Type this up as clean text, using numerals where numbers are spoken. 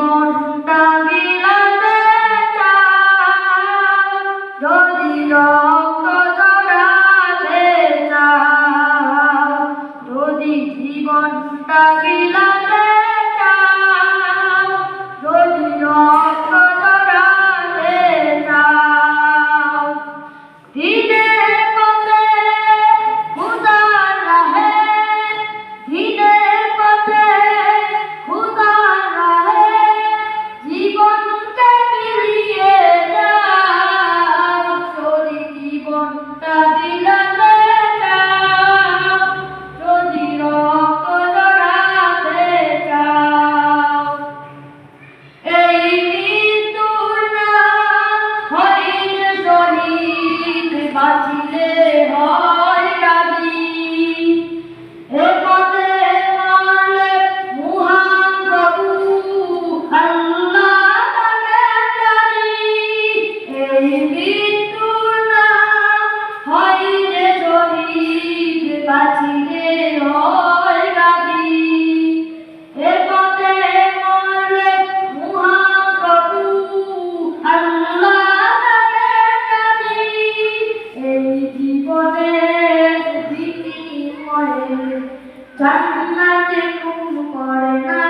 জীবনটা বিলাতে চাও, যদি রক্ত ঝরাতে চাও, যদি জীবনটা বিলাতে চাও, যদি রক্ত ঝরাতে চাও, দিনের পথে খোদার রাহে, দিনের পথে খোদার রাহে জীবনকে মিলিয়ে যাও, যদি জীবনটা বিলাতে চাও, যদি রক্ত ঝরাতে চাও। এই মৃত্যুর নাম হইলে শহীদ, বাঁচিলে হয় গাজী। এ পথে মরলে মহান প্রভু আল্লাহ তাকে জানি। এই মৃত্যুর নাম হইলে শহীদ, বাঁচিলে হয় গাজী। এ পথে মরলে মহান প্রভু আল্লাহ তাকে জানি। এই জীবনের বিনিময়ে জান্নাতে কোন করে না।